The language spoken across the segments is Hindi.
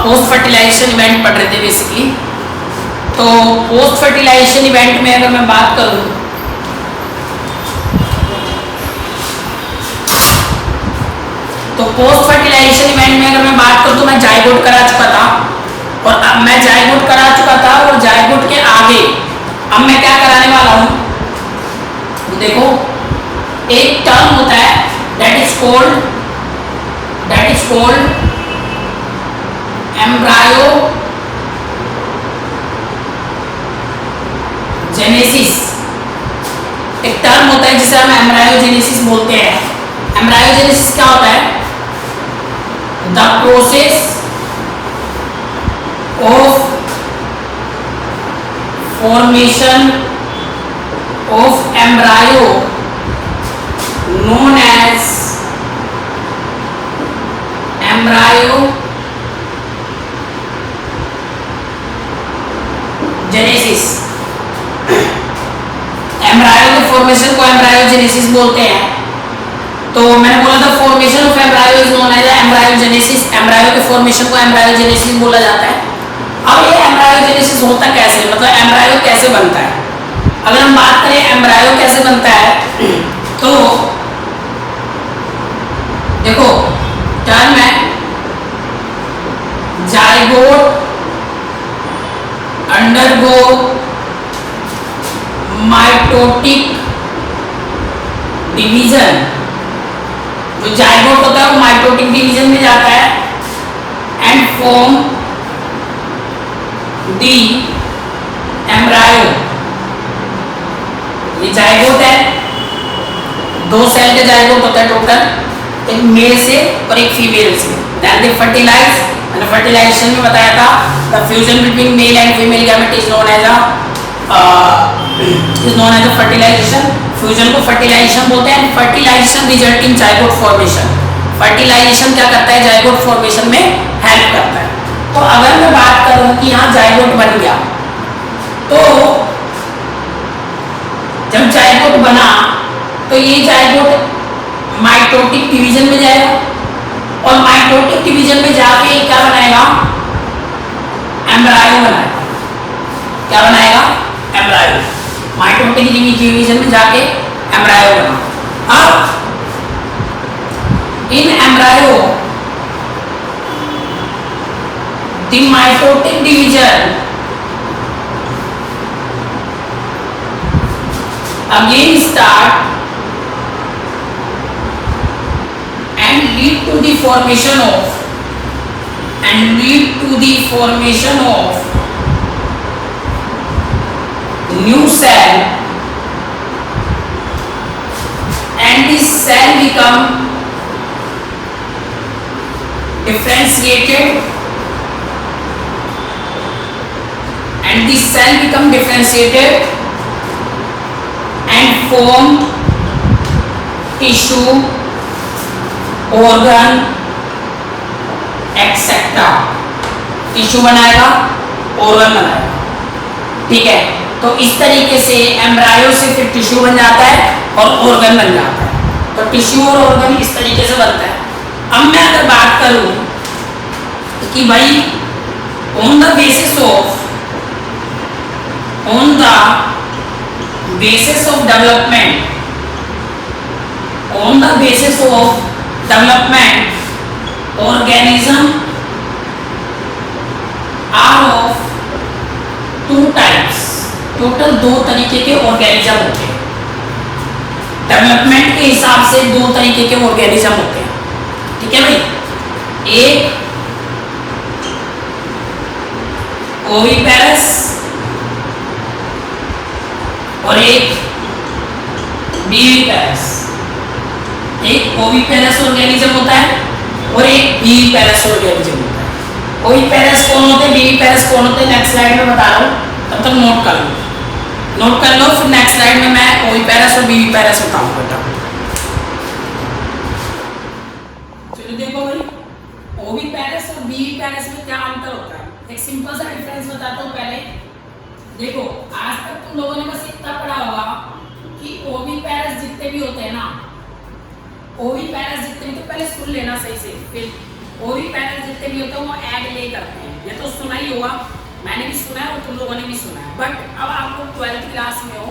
पोस्ट फर्टिलाइजेशन इवेंट पढ़ रहे थे बेसिकली। तो पोस्ट फर्टिलाइजेशन इवेंट में अगर मैं बात करूं तो पोस्ट फर्टिलाइजेशन इवेंट में अगर मैं बात करूं तो मैं जाइगोट करा चुका था, और अब मैं जाइगोट करा चुका था और जाइगोट के आगे अब मैं क्या कराने वाला हूं, देखो एक टर्म होता है that is called embryo genesis. एक टर्म होता है जिसे हम एम्ब्रायोजेनेसिस बोलते हैं। एम्ब्रायोजेनेसिस क्या होता है? The process of formation of embryo known as embryo genesis. Embryo के फॉर्मेशन को एम्ब्रायोजेनेसिस बोलते हैं। तो मैंने बोला था formation of embryo is known as embryogenesis. Embryo के फॉर्मेशन को एम्ब्रायोजेनेसिस बोला जाता है। अब ये एम्ब्रायोजेनेसिस होता कैसे, मतलब एम्ब्रायो कैसे बनता है? अगर हम बात करें एम्ब्रायो कैसे बनता है तो देखो टर्म है जाइगोट अंडरगो माइटोटिक डिवीजन। जो जाइगोट होता है वो माइटोटिक डिवीजन में जाता है एंड फॉर्म दी एम्ब्रायो। ये जाइगोट है, 2 सेल के जाइगोट होता है टोटल, एक मेल से और एक फीमेल से। देन दे फर्टिलाइज, मैंने फर्टिलाइजेशन में बताया था the fusion between male and female gamete is known as a fertilization. Fusion को फर्टिलाइजेशन बोलते हैं। Fertilization result in zygote formation. Fertilization क्या करता है? जाइगोट फॉर्मेशन में हेल्प करता है। तो अगर मैं बात करूं कि यहाँ जाइगोट बन गया, तो जब जाइगोट बना तो ये जाइगोट माइटोटिक डिवीजन में जाएगा, और माइटोटिक डिवीजन में जाके क्या बनाएगा? एम्ब्रायो बनाएगा। क्या बनाएगा? एम्ब्रायो। माइटोटिक डिवीजन में जाके एम्ब्रायो बना। अब in embryo the mitotic division again start and lead to the formation of new cell, and this cell become differentiated, and form tissue, organ, etcetera. Tissue बनाएगा, ऑर्गन बनाएगा, ठीक है। तो इस तरीके से एम्ब्रायो से फिर टिश्यू बन जाता है और ऑर्गन बन जाता है। तो टिश्यू और ऑर्गन इस तरीके से बनता है। अब मैं अगर बात करूं कि भाई on the basis of development organism are of 2 types। Total 2 तरीके के ऑर्गेनिज्म होते हैं। डेवलपमेंट के हिसाब से 2 तरीके के ऑर्गेनिज्म होते हैं, ठीक है भाई। एक ओविपेरस और एक बीविपेरस। एक ओविपेरस ऑर्गेनिज्म होता है और एक बीविपेरस ऑर्गेनिज्म होता है। ओविपेरस कौन होते हैं, बीविपेरस कौन होते हैं, नेक्स्ट स्लाइड में बता रहा हूँ, तब तक नोट कर लो। फिर नेक्स्ट स्लाइड में मैं ओविपेरस और बीविपेरस बताऊंगा बेटा। चलो देखो भाई, ओविपेरस और बीविपेरस में क्या अंतर होता है। एक सिंपल सा डिफरेंस बताता हूँ पहले। देखो आज तक तुम लोगों ने बस इतना पढ़ा होगा कि ओविपेरस जितने भी होते हैं ना, ओविपेरस जितने भी, तो पहले सुन लेना सही से, फिर ओविपेरस जितने भी होते हैं वो एग ले करते हैं, ये तो सुना ही होगा, मैंने भी सुना है और तुम लोगों ने भी सुना है। बट अब आपको 12th क्लास में हो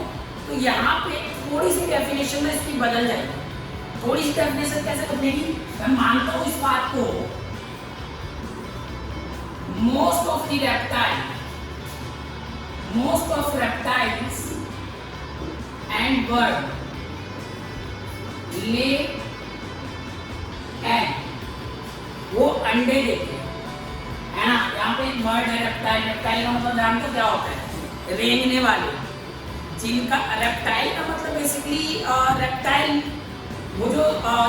तो यहाँ पे थोड़ी सी डेफिनेशन में इसकी बदल जाएगी। थोड़ी सी डेफिनेशन कैसे बदलेगी, मैं मानता हूँ इस बात को, most of reptiles and bird lay egg, वो अंडे देते हैं, है ना। यहाँ पे एक वर्ड है रेप्टाइल, रेप्टाइल का मतलब जानते हो क्या होता है, रेंगने वाले, जिनका रेप्टाइल का मतलब बेसिकली रेप्टाइल, वो जो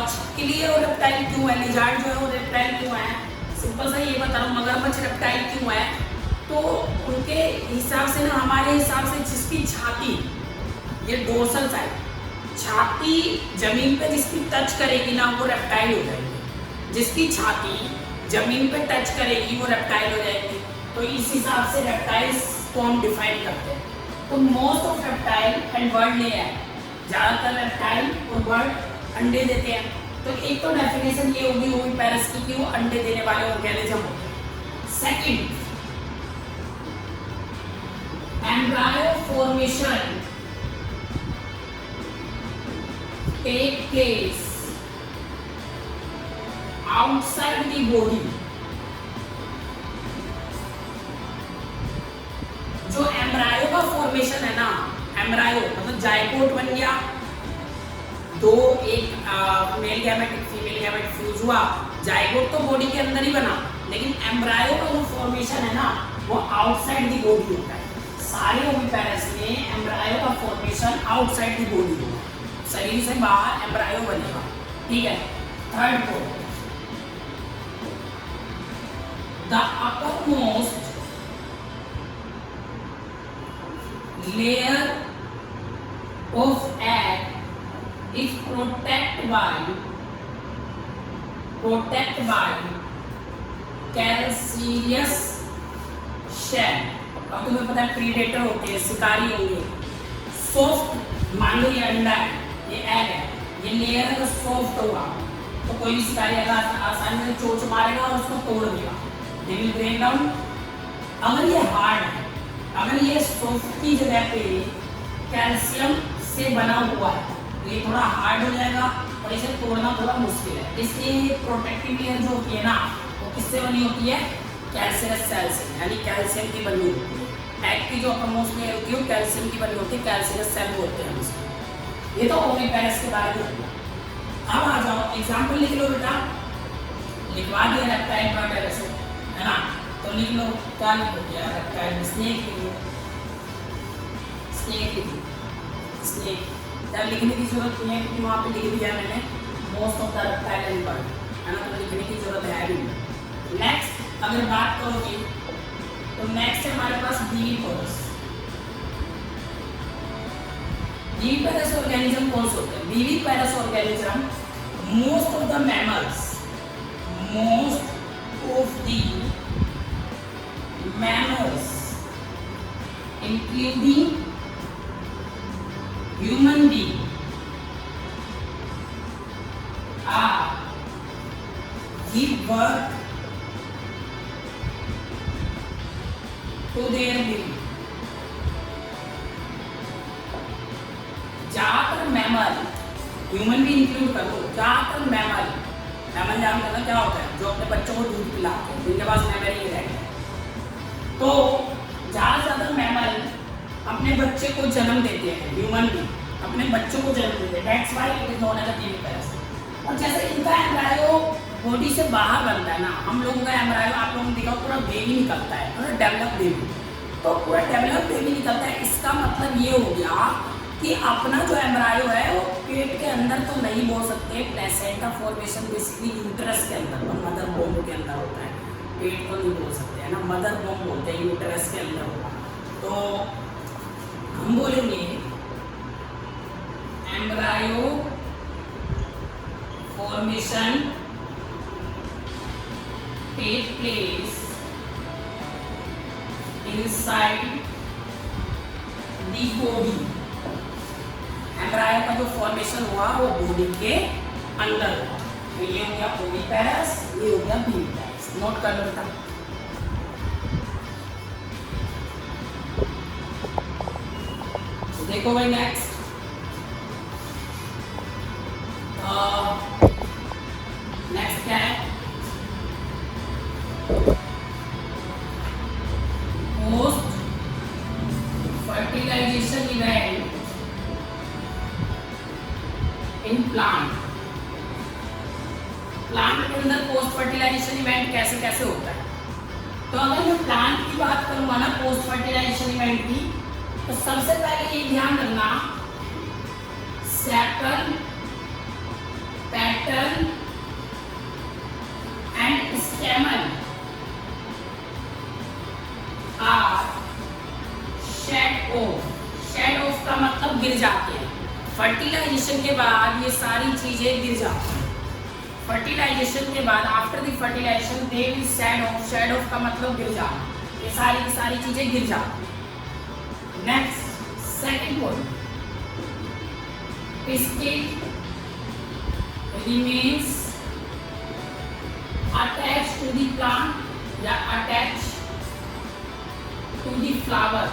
छिपकली है वो रेप्टाइल क्यों है, लिजार्ड जो है वो रेप्टाइल क्यों है, सिंपल सा ये बता रहा हूँ, मगरमच्छ रेप्टाइल क्यों है, तो उनके हिसाब से ना, हमारे हिसाब से जिसकी छाती, ये डोर्सल साइड, छाती जमीन पे जिसकी टच करेगी ना वो रेप्टाइल हो जाएगी, जिसकी छाती जमीन पे टच करेगी वो रेप्टाइल हो जाएगी। तो इस हिसाब से रेप्टाइल्स को हम डिफाइन करते हैं। तो most of reptile and bird ले है, ज़्यादातर रेप्टाइल और बर्ड अंडे देते हैं। तो एक तो डेफिनेशन ये होगी ओविपेरस की कि वो अंडे देने वाले ऑर्गेनिज्म होते हैं। Second, embryo formation take place outside the body. जो एम्ब्रायो का फॉर्मेशन है ना, एम्ब्रायो मतलब जायगोट बन गया, दो एक male gamete female gamete fuse हुआ, जायगोट तो बॉडी के अंदर ही बना, लेकिन एम्ब्रायो का जो फॉर्मेशन है ना वो आउटसाइड द बॉडी होता है। सारे ओविपेरस में एम्ब्रायो का फॉर्मेशन आउटसाइड द बॉडी होगा, शरीर से बाहर एम्ब्रायो बनेगा, ठीक है। थर्ड को, the uppermost layer of egg is protected by calcareous shell। अब तुम्हें पता है प्रीडेटर होते हैं, शिकारी होंगे, सॉफ्ट, मान लो ये अंडा है, ये एग है, ये लेयर अगर सॉफ्ट होगा तो कोई भी शिकारी अगर आसानी से चोंच मारेगा और उसको तोड़ देगा, दे विल ब्रेक डाउन। अगर ये हार्ड है, अगर ये सॉफ्ट की जगह पे कैल्शियम से बना हुआ है, ये थोड़ा हार्ड हो जाएगा और इसे तोड़ना थोड़ा मुश्किल है। इसलिए प्रोटेक्टिव लेयर जो होती है ना वो किससे बनी होती है, कैल्शियस सेल से, यानी कैल्शियम की बनी होती है। एग की जो अपरमोस्ट लेयर होती है वो कैल्शियम की बनी होती है, कैल्शियस सेल बोलते हैं उसको। ये तो ओविपेरस के बारे में। अब आ जाओ एग्जाम्पल लिख लो बेटा, लिखवा दिया रेप्टाइल बर्ड है ना, तो लिख लो, क्या लिखोगे, रेप्टाइल स्नेक लिख लो, स्नेक लिख लो, स्नेक जब लिखने की जरूरत नहीं है क्योंकि वहाँ पे लिख दिया मैंने most of the reptile and bird, है ना, तो लिखने की जरूरत है भी। नेक्स्ट अगर बात करोगे तो नेक्स्ट है हमारे पास विविपेरस। विविपेरस ऑर्गेनिज्म कौन से होते हैं, viviparous organism most of the mammals, including human being give birth to their baby। ज्यादातर मैमल, ह्यूमन भी इंक्लूड कर दो, ज्यादातर मैमल जान करना क्या होता है, जो अपने बच्चों को दूध पिलाते हैं, जिनके पास मेमोरी है, तो ज्यादा मैमल अपने बच्चे को जन्म देते हैं, ह्यूमन भी अपने बच्चों को जन्म देते हैं, that's why it is known as a viviparous. और जैसे इनका एम्ब्रायो बॉडी से बाहर बनता है ना, हम लोगों का एम्ब्रायो आप लोगों ने देखा पूरा बेबी निकलता है, पूरा डेवलप बेबी, तो पूरा डेवलप बेबी निकलता है। इसका मतलब ये हो गया कि अपना जो एम्ब्रायो है वो पेट के अंदर तो नहीं बोल सकते, प्लेसेंटा फॉर्मेशन बेसिकली यूट्रस के अंदर, मदर बोम के अंदर होता है, पेट को नहीं बोल सकते, है ना, मदर बोम बोलते हैं, यूट्रस के अंदर होगा। तो हम बोलेंगे embryo formation take place inside the body. Embryo का जो फॉर्मेशन हुआ वो बॉडी के अंदर हुआ। तो ये हो गया ओविपेरस, ये हो गया विविपेरस। नोट कर लो बेटा। तो देखो भाई नेक्स्ट नेक्स्ट क्या है, post fertilization event in plant. Plant के अंदर पोस्ट फर्टिलाइजेशन इवेंट कैसे कैसे होता है। तो अगर मैं प्लांट की बात करूंगा ना पोस्ट फर्टिलाइजेशन इवेंट की, तो सबसे पहले ये ध्यान रखना sepal, petal and stamen are shed off. Shed off का मतलब गिर जाते हैं। फर्टिलाइजेशन के बाद ये सारी चीजें गिर जाती हैं। फर्टिलाइजेशन के बाद after the fertilization they will shed off. Shed off का मतलब गिर जाना, ये सारी की सारी चीजें गिर जाती हैं। Next second point, pistil remains attached to the plant या attached to the flower।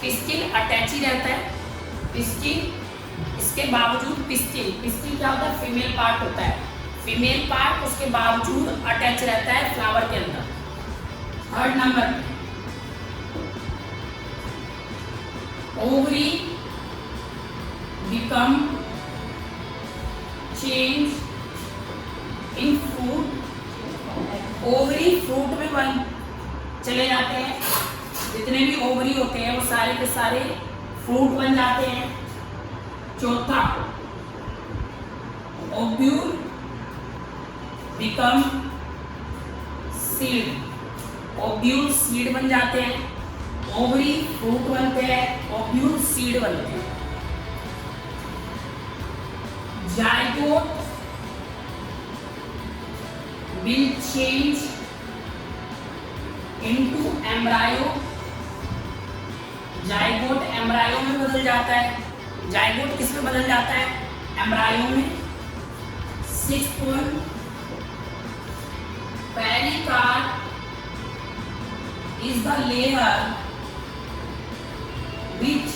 Pistil attach ही रहता है। पिस्टिल, इसके बावजूद पिस्टिल, पिस्टिल क्या होता है, फीमेल पार्ट होता है। फीमेल पार्ट उसके बावजूद अटैच रहता है फ्लावर के अंदर। Third number ovary become change in fruit. Ovary fruit में बन चले जाते हैं। जितने भी ओवरी होते हैं वो सारे के सारे फ्रूट बन जाते हैं। चौथा ovule become seed. Ovule seed बन जाते हैं। ओवरी फ्रूट बनते हैं, ओव्यूल सीड बनते हैं। Zygote will change into embryo. Zygote embryo में बदल जाता है। जायगोट किस में बदल जाता है, एम्ब्रायो में। 6 point pericarp is the layer which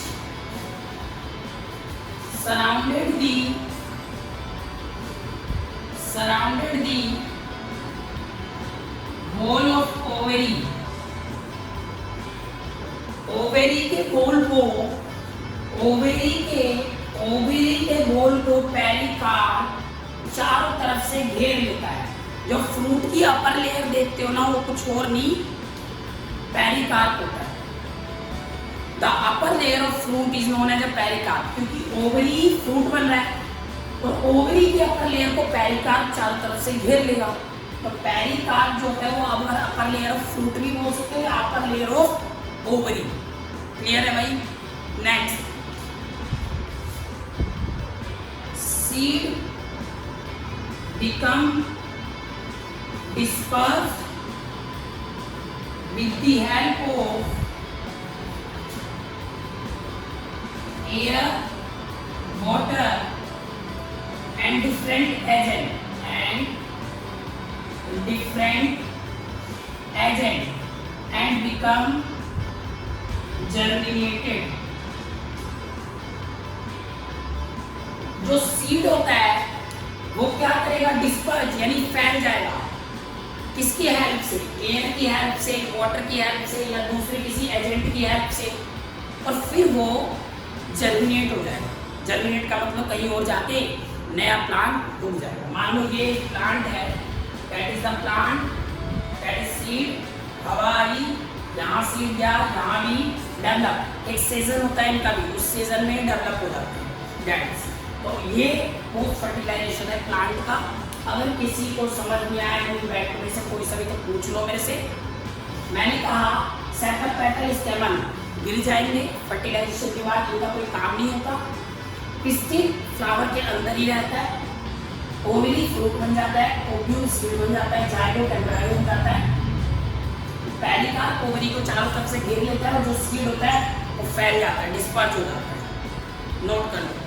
surrounded the whole of ovary। Ovary के गोल को, ओवेरी के गोल को पेरिकार्प चारों तरफ से घेर लेता है। जो फ्रूट की अपर लेयर देखते हो ना, वो कुछ और नहीं, पेरिकार्प होता है। The upper layer of fruit is known as a pericarp, क्योंकि ओवरी फ्रूट बन रहा है और ओवरी के अपर लेयर को पेरिकार्प चारों तरफ से घेर लेगा। तो पेरिकार्प जो है वो अपर लेयर ऑफ फ्रूट भी बोल सकते हैं, अपर लेयर ऑफ ओवरी। क्लियर है भाई। Next seed become dispersed with the help of air, water and different agent and become germinated। जो सीड होता है वो क्या करेगा, डिस्पर्स यानी फैल जाएगा। किसकी हेल्प से, एयर की हेल्प से, वाटर की हेल्प से या दूसरे किसी एजेंट की हेल्प से, और फिर वो जर्मिनेट हो जाएगा। जर्मिनेट का मतलब कहीं और जाके नया प्लांट उग जाएगा। मान लो ये प्लांट है, that is the plant, that is seed. हवा आई, यहाँ सीड गया, यहाँ भी डेवलप। एक सीजन होता है इनका भी, उस सीजन में डेवलप हो जाता है। दैट्स तो ये पोस्ट फर्टिलाइजेशन है प्लांट का। अगर किसी को समझ में आया इन बैठ में से कोई सभी तो पूछ लो मेरे से। मैंने कहा सेपल, पेटल, स्टेमन गिर जाएंगे फर्टिलाइजेशन के बाद, इनका कोई काम नहीं होता। पिस्टिल फ्लावर के अंदर ही रहता है। ओवरी फ्रूट बन जाता है, ओव्यूल सीड बन जाता है, जायगोट एम्ब्रायो बन जाता है। पेरिकार्प ओवरी को चारों तरफ से घेर लेता है और जो सीड होता है वो फैल जाता है, डिस्पर्स हो जाता है। नोट कर लो।